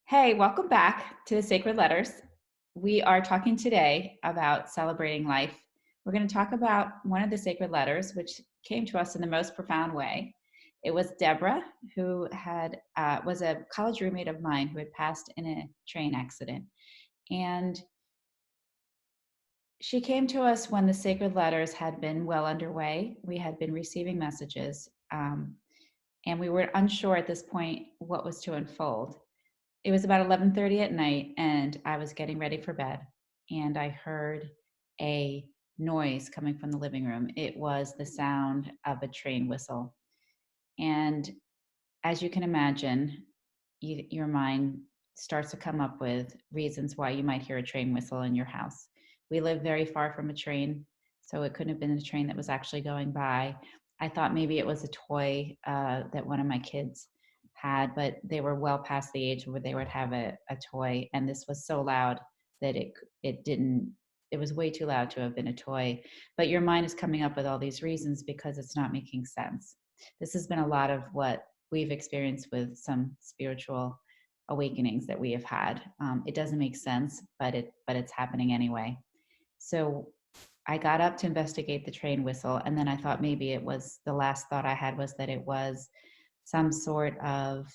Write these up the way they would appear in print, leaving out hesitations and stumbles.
Hey, welcome back to the Sacred Letters. We are talking today about celebrating life. We're going to talk about one of the sacred letters, which came to us in the most profound way. It was Deborah, who had was a college roommate of mine who had passed in a train accident, and she came to us when the sacred letters had been well underway. We had been receiving messages, and we were unsure at this point what was to unfold. It was about 11:30 at night, and I was getting ready for bed, and I heard a noise coming from the living room. It was the sound of a train whistle. And as you can imagine, your mind starts to come up with reasons why you might hear a train whistle in your house. We live very far from a train, so it couldn't have been a train that was actually going by. I thought maybe it was a toy that one of my kids had, but they were well past the age where they would have a toy, and this was so loud that it didn't. It was way too loud to have been a toy. But your mind is coming up with all these reasons because it's not making sense. This has been a lot of what we've experienced with some spiritual awakenings that we have had. It doesn't make sense, but it's happening anyway. So I got up to investigate the train whistle, and then I thought maybe it was the last thought I had was that it was some sort of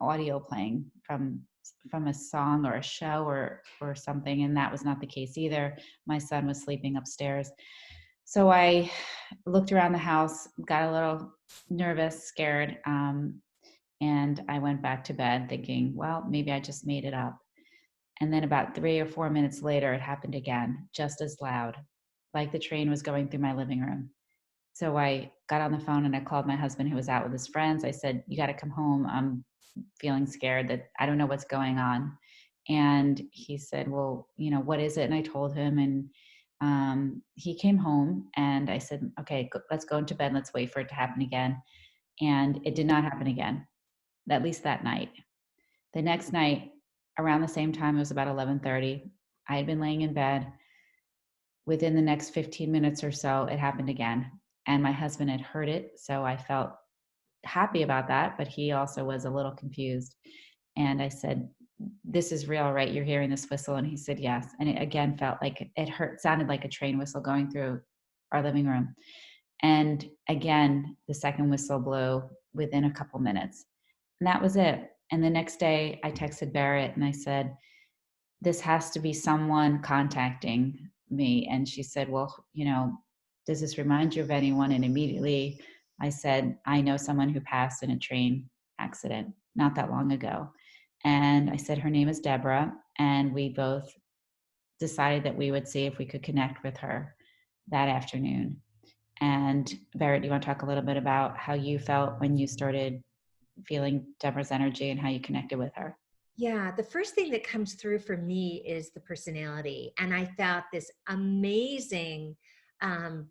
audio playing from a song or a show or something, and that was not the case either. My son was sleeping upstairs. So I looked around the house, got a little nervous, scared, and I went back to bed thinking, well, maybe I just made it up. And then about 3 or 4 minutes later, it happened again, just as loud, like the train was going through my living room. So I got on the phone and I called my husband who was out with his friends. I said, you got to come home. I'm feeling scared that I don't know what's going on. And he said, well, what is it? And I told him, and he came home, and I said, okay, let's go into bed. Let's wait for it to happen again. And it did not happen again, at least that night. The next night, around the same time, it was about 11:30. I had been laying in bed. Within the next 15 minutes or so, it happened again. And my husband had heard it. So I felt happy about that, but he also was a little confused. And I said, this is real, right? You're hearing this whistle? And he said, yes. And it again felt like it sounded like a train whistle going through our living room. And again, the second whistle blew within a couple minutes. And that was it. And the next day I texted Berit and I said, this has to be someone contacting me. And she said, well, does this remind you of anyone? And immediately I said, I know someone who passed in a train accident not that long ago. And I said, her name is Deborah. And we both decided that we would see if we could connect with her that afternoon. And Berit, do you want to talk a little bit about how you felt when you started feeling Deborah's energy and how you connected with her? Yeah, the first thing that comes through for me is the personality. And I felt this amazing um,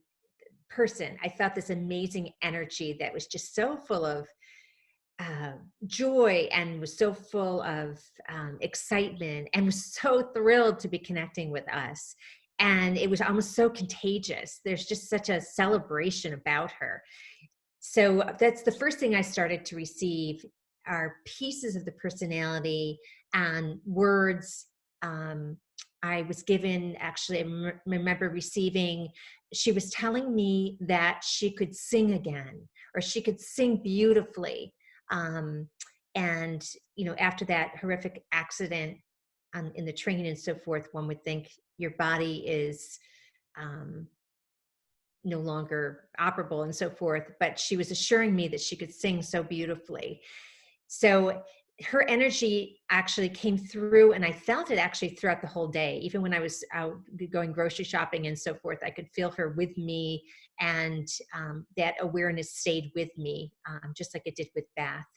person. I felt this amazing energy that was just so full of uh, joy and was so full of excitement and was so thrilled to be connecting with us. And it was almost so contagious. There's just such a celebration about her. So that's the first thing I started to receive are pieces of the personality and words. Um, I was given, actually, remember receiving, she was telling me that she could sing again, or she could sing beautifully. Um, and, after that horrific accident in the train and so forth, one would think your body is um, no longer operable and so forth, but she was assuring me that she could sing so beautifully. So her energy actually came through, and I felt it actually throughout the whole day. Even when I was out going grocery shopping and so forth, I could feel her with me, and that awareness stayed with me, just like it did with Beth.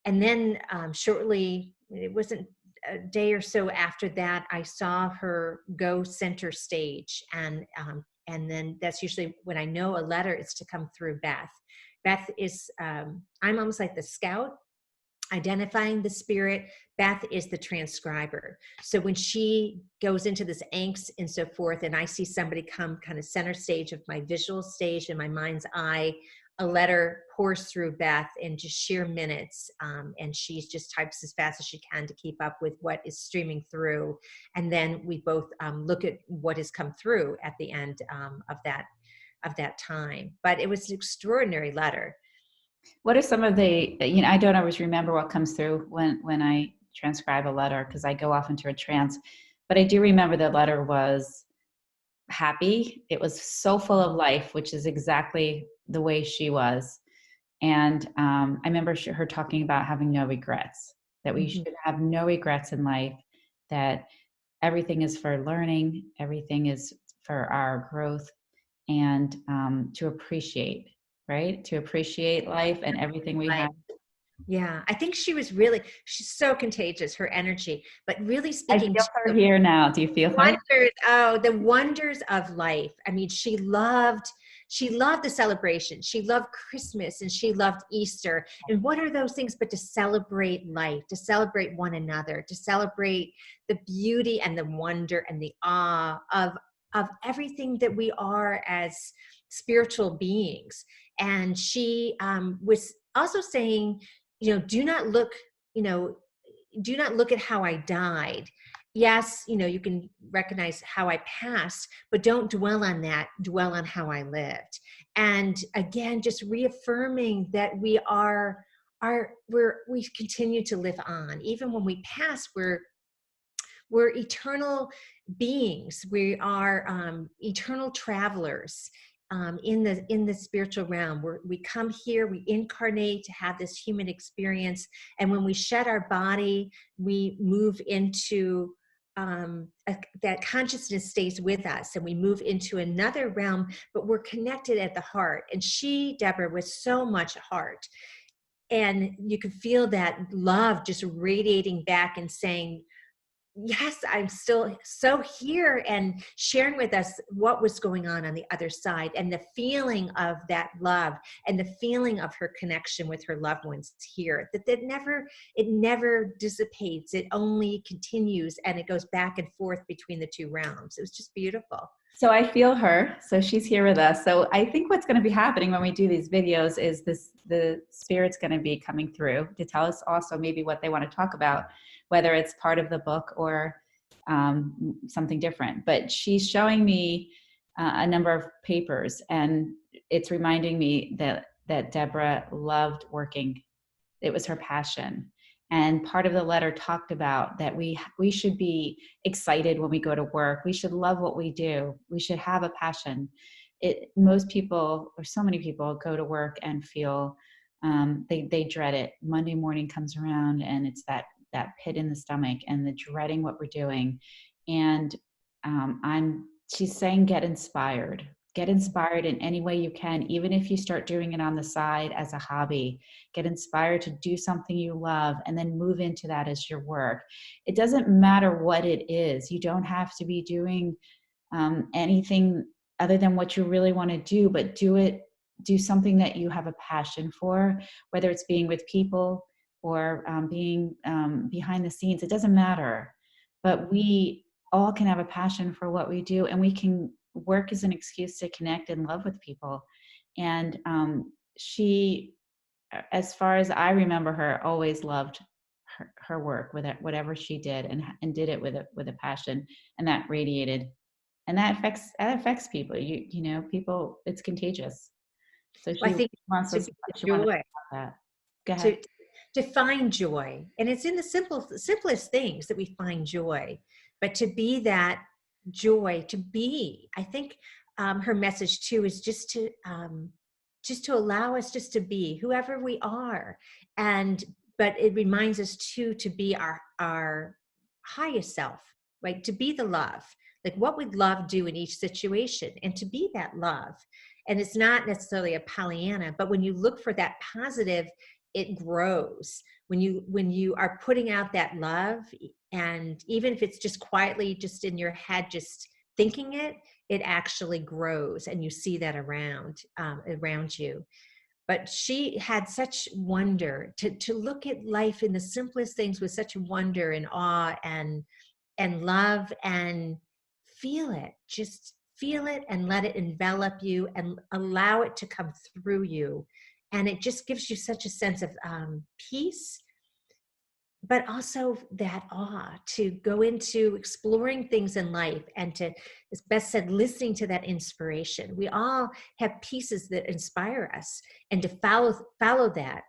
And then shortly, it wasn't a day or so after that, I saw her go center stage. And then that's usually when I know a letter is to come through Beth. Beth is, I'm almost like the scout identifying the spirit. Beth is the transcriber. So when she goes into this angst and so forth, and I see somebody come kind of center stage of my visual stage in my mind's eye, a letter pours through Beth in just sheer minutes, and she just types as fast as she can to keep up with what is streaming through. And then we both look at what has come through at the end of that time. But it was an extraordinary letter. What are some of the, I don't always remember what comes through when I transcribe a letter because I go off into a trance, but I do remember the letter was happy. It was so full of life, which is exactly the way she was. And I remember her talking about having no regrets, that we Mhm. should have no regrets in life, that everything is for learning, everything is for our growth, and to appreciate, right? To appreciate life and everything we have. Yeah, I think she's so contagious, her energy, but really I speaking feel to her here now. Do you feel her? the wonders of life. I mean, she loved the celebration. She loved Christmas and she loved Easter. And what are those things but to celebrate life, to celebrate one another, to celebrate the beauty and the wonder and the awe of everything that we are as spiritual beings. And she was also saying, do not look, you know, do not look at how I died. Yes, you can recognize how I passed, but don't dwell on that. Dwell on how I lived. And again, just reaffirming that we continue to live on. Even when we pass, we're eternal beings. We are eternal travelers in the spiritual realm. We come here, we incarnate to have this human experience, and when we shed our body, we move into that consciousness stays with us, and we move into another realm. But we're connected at the heart. And Deborah, was so much heart. And you could feel that love just radiating back and saying, yes, I'm still so here, and sharing with us what was going on the other side, and the feeling of that love and the feeling of her connection with her loved ones here, that it never dissipates. It only continues, and it goes back and forth between the two realms. It was just beautiful. So I feel her. So she's here with us. So I think what's going to be happening when we do these videos is the spirit's going to be coming through to tell us also maybe what they want to talk about, whether it's part of the book or something different. But she's showing me a number of papers, and it's reminding me that Deborah loved working. It was her passion. And part of the letter talked about that we should be excited when we go to work. We should love what we do. We should have a passion. Most people, or so many people, go to work and feel they dread it. Monday morning comes around and it's that pit in the stomach and the dreading what we're doing. And she's saying get inspired. Get inspired in any way you can, even if you start doing it on the side as a hobby. Get inspired to do something you love and then move into that as your work. It doesn't matter what it is. You don't have to be doing anything other than what you really want to do, but do something that you have a passion for, whether it's being with people or being behind the scenes. It doesn't matter. But we all can have a passion for what we do, and we can work as an excuse to connect and love with people. And she, as far as I remember her, always loved her work with it, whatever she did, and did it with a passion, and that radiated, and that affects people. You know, people, it's contagious. So Well, I think wants to us be the she wanted to joy, talk about that. Go ahead. to to find joy, and it's in the simplest things that we find joy. But to be that joy, to be, I think her message too is just to allow us just to be whoever we are. And but it reminds us too to be our highest self, right? To be the love. Like, what would love do in each situation, and to be that love. And it's not necessarily a Pollyanna, but when you look for that positive, it grows. When you are putting out that love, and even if it's just quietly just in your head, just thinking it actually grows, and you see that around you. But she had such wonder to look at life in the simplest things with such wonder and awe and love, and feel it, just feel it and let it envelop you and allow it to come through you. And it just gives you such a sense of peace, but also that awe to go into exploring things in life and to, as Beth said, listening to that inspiration. We all have pieces that inspire us, and to follow that,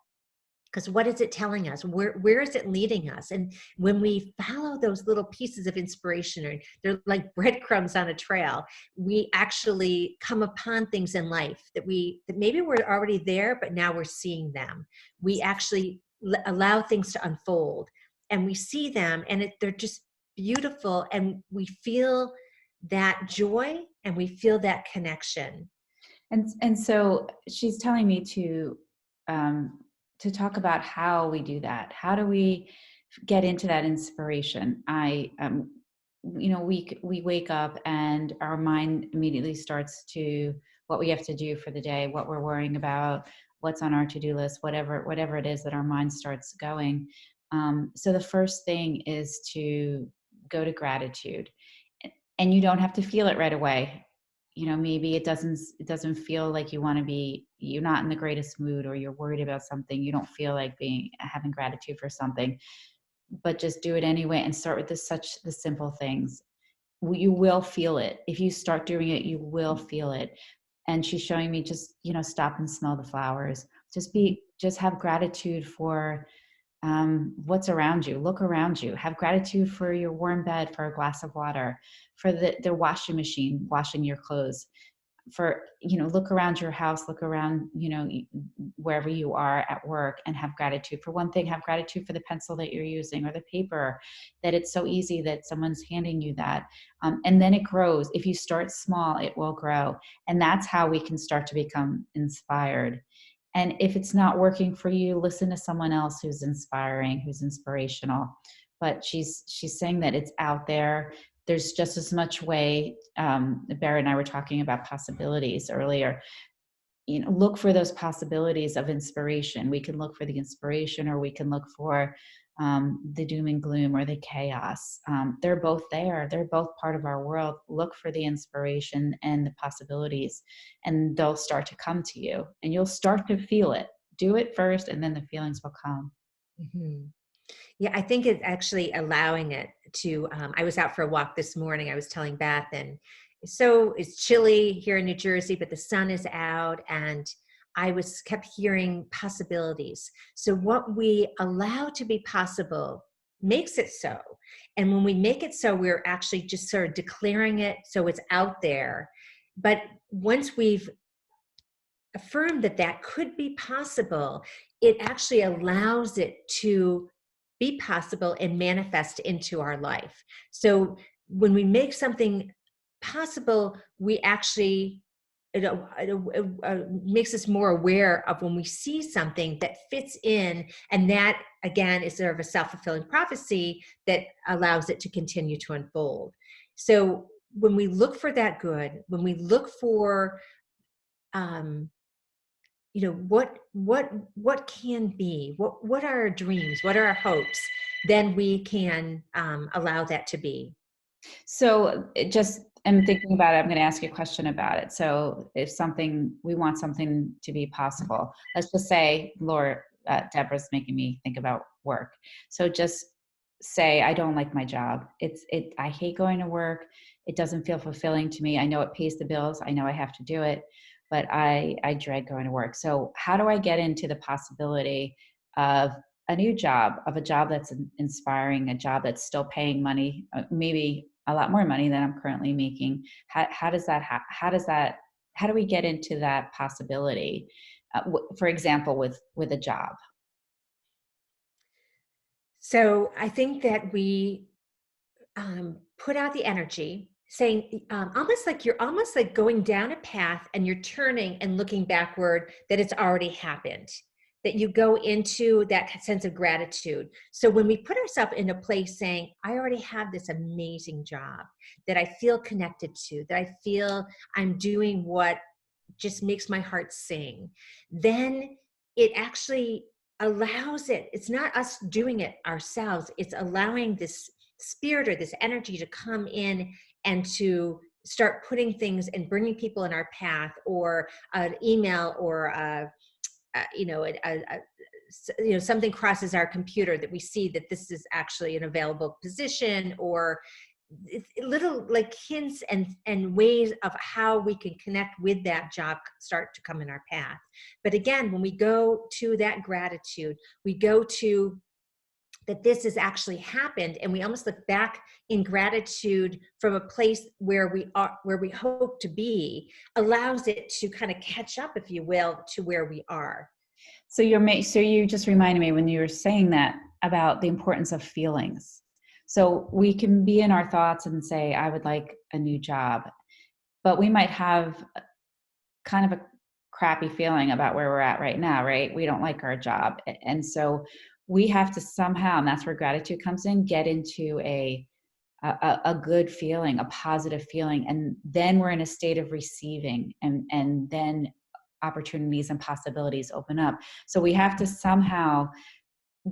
because what is it telling us? Where is it leading us? And when we follow those little pieces of inspiration, or they're like breadcrumbs on a trail, we actually come upon things in life that maybe we're already there, but now we're seeing them. We actually allow things to unfold, and we see them, and they're just beautiful, and we feel that joy, and we feel that connection. And so she's telling me to talk about how we do that. How do we get into that inspiration? We wake up and our mind immediately starts to what we have to do for the day, what we're worrying about, what's on our to-do list, whatever it is that our mind starts going. So the first thing is to go to gratitude, and you don't have to feel it right away. Maybe it doesn't feel like you're not in the greatest mood, or you're worried about something, you don't feel like having gratitude for something, but just do it anyway, and start with the simple things. You will feel it. If you start doing it, you will feel it. And she's showing me, just stop and smell the flowers. Just have gratitude for what's around you. Look around you. Have gratitude for your warm bed, for a glass of water, for the washing machine washing your clothes, for look around your house, look around wherever you are at work, and have gratitude for one thing. Have gratitude for the pencil that you're using, or the paper, that it's so easy that someone's handing you that. And then it grows. If you start small, it will grow. And that's how we can start to become inspired. And if it's not working for you, listen to someone else who's inspiring, who's inspirational. But she's saying that it's out there. There's just as much way. Berit and I were talking about possibilities earlier. Look for those possibilities of inspiration. We can look for the inspiration, or we can look for the doom and gloom, or the chaos. They're both there. They're both part of our world. Look for the inspiration and the possibilities, and they'll start to come to you, and you'll start to feel it. Do it first, and then the feelings will come. Mm-hmm. Yeah, I think it's actually allowing it to, I was out for a walk this morning. I was telling Beth, and so it's chilly here in New Jersey, but the sun is out, and I kept hearing possibilities. So what we allow to be possible makes it so. And when we make it so, we're actually just sort of declaring it so it's out there. But once we've affirmed that that could be possible, it actually allows it to be possible and manifest into our life. So when we make something possible, we actually, it makes us more aware of when we see something that fits in, and that again is sort of a self-fulfilling prophecy that allows it to continue to unfold. So when we look for that good, when we look for what can be, what are our dreams, what are our hopes, then we can allow that to be. So I'm thinking about it. I'm going to ask you a question about it. So if we want something to be possible, let's just say, Deborah's making me think about work. So just say, I don't like my job. I hate going to work. It doesn't feel fulfilling to me. I know it pays the bills. I know I have to do it, but I dread going to work. So how do I get into the possibility of a new job, of a job that's inspiring, a job that's still paying money, maybe a lot more money than I'm currently making? How do we get into that possibility? For example, with a job. So I think that we put out the energy, saying you're almost like going down a path and you're turning and looking backward, that it's already happened, that you go into that sense of gratitude. So when we put ourselves in a place saying, I already have this amazing job that I feel connected to, that I feel I'm doing what just makes my heart sing, then it actually allows it. It's not us doing it ourselves. It's allowing this spirit or this energy to come in and to start putting things and bringing people in our path, or an email, or something crosses our computer that we see that this is actually an available position, or little like hints and ways of how we can connect with that job start to come in our path. But again, when we go to that gratitude, we go to that this has actually happened, and we almost look back in gratitude from a place where we are, where we hope to be, allows it to kind of catch up, if you will, to where we are. So you just reminded me when you were saying that about the importance of feelings. So we can be in our thoughts and say, I would like a new job, but we might have kind of a crappy feeling about where we're at right now, right? We don't like our job. And so we have to somehow, and that's where gratitude comes in, get into a good feeling, a positive feeling. And then we're in a state of receiving, and then opportunities and possibilities open up. So we have to somehow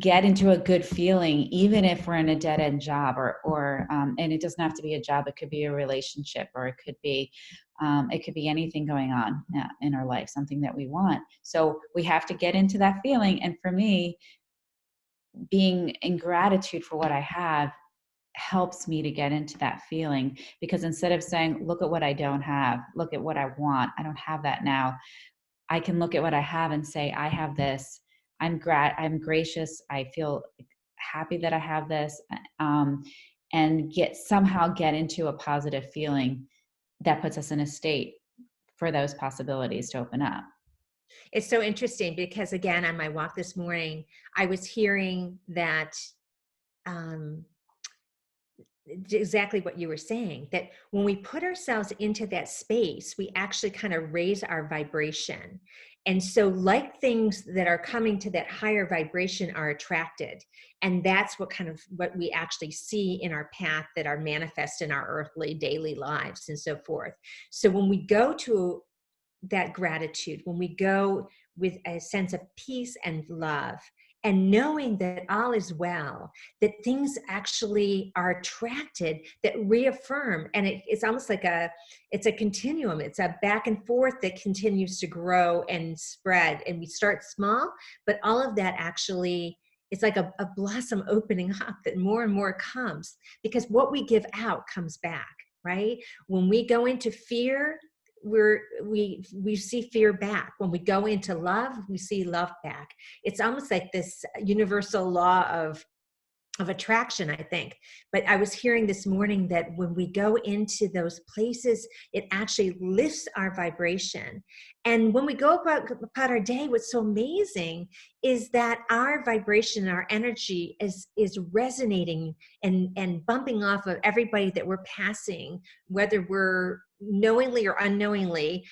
get into a good feeling, even if we're in a dead end job, or and it doesn't have to be a job. It could be a relationship, or it could be anything going on in our life, something that we want. So we have to get into that feeling. And for me, being in gratitude for what I have helps me to get into that feeling, because instead of saying, look at what I don't have, look at what I want, I don't have that now, I can look at what I have and say, I have this. I'm gracious. I feel happy that I have this, and somehow get into a positive feeling that puts us in a state for those possibilities to open up. It's so interesting because, again, on my walk this morning, I was hearing that um, exactly what you were saying, that when we put ourselves into that space, we actually kind of raise our vibration. And so, like, things that are coming to that higher vibration are attracted. And that's what we actually see in our path, that are manifest in our earthly daily lives and so forth. So when we go to that gratitude, when we go with a sense of peace and love, and knowing that all is well, that things actually are attracted, that reaffirm, and it's almost like it's a continuum. It's a back and forth that continues to grow and spread. And we start small, but all of that actually, it's like a blossom opening up, that more and more comes, because what we give out comes back, right? When we go into fear, we see fear back. When we go into love, we see love back. It's almost like this universal law of attraction, I think. But I was hearing this morning that when we go into those places, it actually lifts our vibration. And when we go about our day, what's so amazing is that our vibration, our energy is resonating and bumping off of everybody that we're passing, whether we're knowingly or unknowingly,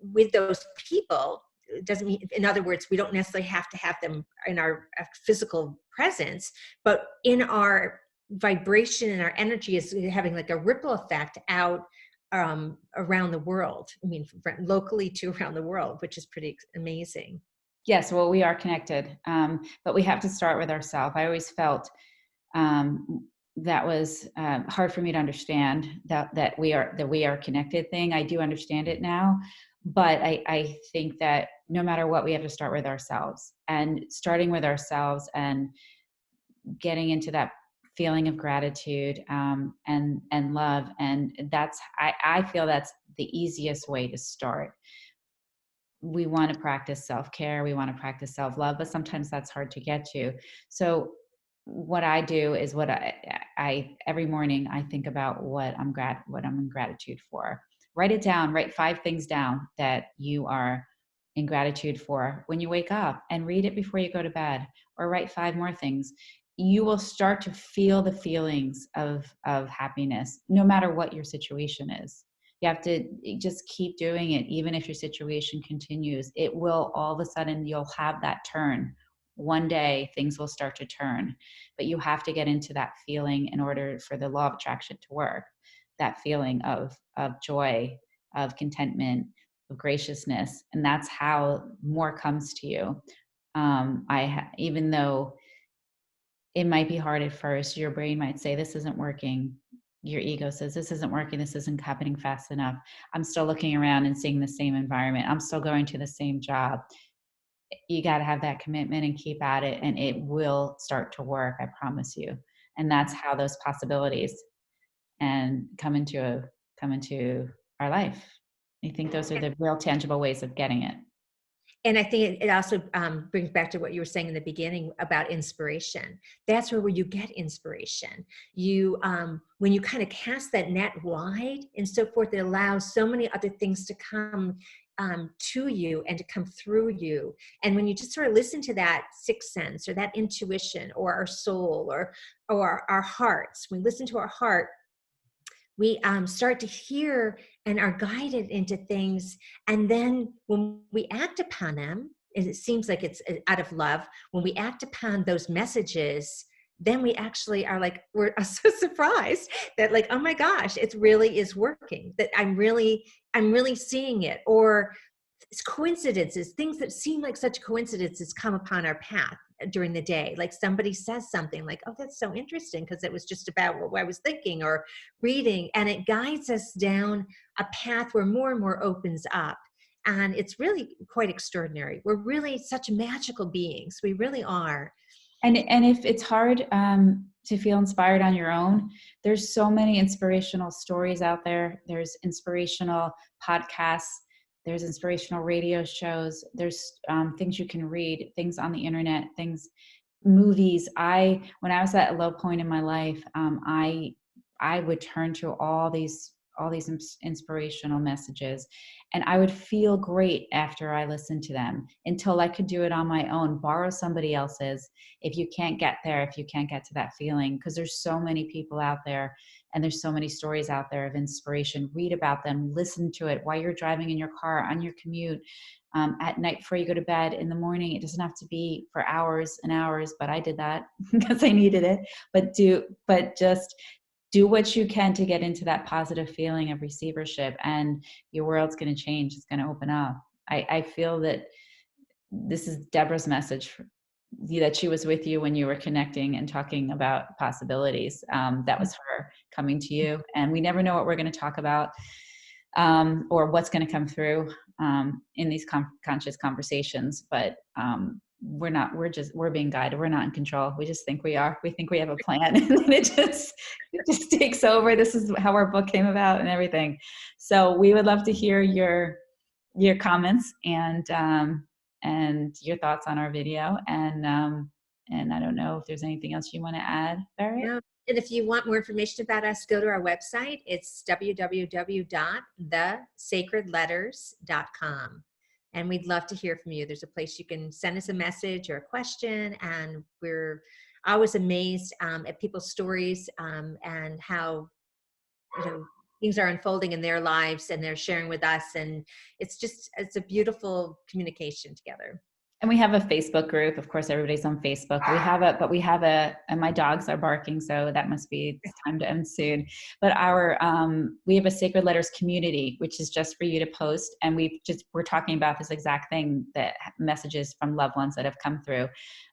with those people. It doesn't mean, in other words, we don't necessarily have to have them in our physical presence, but in our vibration and our energy is having like a ripple effect out around the world. I mean, from locally to around the world, which is pretty amazing. Yes, well, we are connected, but we have to start with ourselves. I always felt that was hard for me to understand, that we are connected thing. I do understand it now, but I think that no matter what, we have to start with ourselves, and starting with ourselves and getting into that feeling of gratitude, and love. And I feel that's the easiest way to start. We want to practice self-care, we want to practice self-love, but sometimes that's hard to get to. So what I do is, I every morning I think about what I'm in gratitude for. Write it down, write 5 things down that you are in gratitude for when you wake up, and read it before you go to bed, or write 5 more things. You will start to feel the feelings of happiness, no matter what your situation is. You have to just keep doing it. Even if your situation continues, it will, all of a sudden, you'll have that turn. One day things will start to turn, but you have to get into that feeling in order for the law of attraction to work. That feeling of joy, of contentment, of graciousness. And that's how more comes to you. Even though it might be hard at first, your brain might say, this isn't working. your ego says, this isn't working, this isn't happening fast enough. I'm still looking around and seeing the same environment. I'm still going to the same job. You got to have that commitment and keep at it, and it will start to work. I promise you. And that's how those possibilities and come into our life. I think those are the real tangible ways of getting it. And I think it also brings back to what you were saying in the beginning about inspiration. That's where you get inspiration. You, when you kind of cast that net wide and so forth, it allows so many other things to come to you and to come through you. And when you just sort of listen to that sixth sense or that intuition or our soul or our hearts, we listen to our heart, we start to hear and are guided into things. And then when we act upon them, and it seems like it's out of love, when we act upon those messages, then we actually are like, we're so surprised that like, oh my gosh, it really is working, that I'm really seeing it. Or it's coincidences, things that seem like such coincidences come upon our path during the day. Like somebody says something like, oh, that's so interesting because it was just about what I was thinking or reading. And it guides us down a path where more and more opens up. And it's really quite extraordinary. We're really such magical beings. We really are. And if it's hard to feel inspired on your own, there's so many inspirational stories out there. There's inspirational podcasts. There's inspirational radio shows. There's things you can read, things on the internet, things, movies. When I was at a low point in my life, I would turn to all these inspirational messages, and I would feel great after I listened to them until I could do it on my own, borrow somebody else's. If you can't get there, if you can't get to that feeling, because there's so many people out there and there's so many stories out there of inspiration, read about them, listen to it while you're driving in your car, on your commute, at night before you go to bed, in the morning. It doesn't have to be for hours and hours, but I did that because I needed it. But just do what you can to get into that positive feeling of receivership, and your world's going to change. It's going to open up. I feel that this is Deborah's message, that she was with you when you were connecting and talking about possibilities. That was her coming to you. And we never know what we're going to talk about, or what's going to come through in these conscious conversations. But we're being guided. We're not in control. We just think we are. We think we have a plan, and then it just takes over. This is how our book came about and everything. So we would love to hear your comments and your thoughts on our video. And I don't know if there's anything else you want to add, Berit? Yeah. And if you want more information about us, go to our website. It's www.thesacredletters.com. And we'd love to hear from you. There's a place you can send us a message or a question. And we're always amazed at people's stories and how, things are unfolding in their lives and they're sharing with us. And it's a beautiful communication together. And we have a Facebook group. Of course, everybody's on Facebook. And my dogs are barking, so that must be, it's time to end soon. But we have a Sacred Letters community, which is just for you to post. And we're talking about this exact thing, that messages from loved ones that have come through,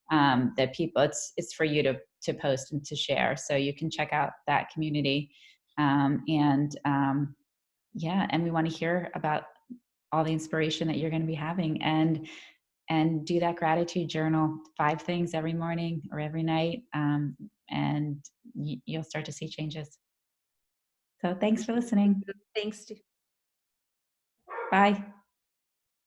that people, it's for you to post and to share. So you can check out that community. And we want to hear about all the inspiration that you're going to be having, and do that gratitude journal, 5 things every morning or every night, and you'll start to see changes. So thanks for listening. Thanks. Bye.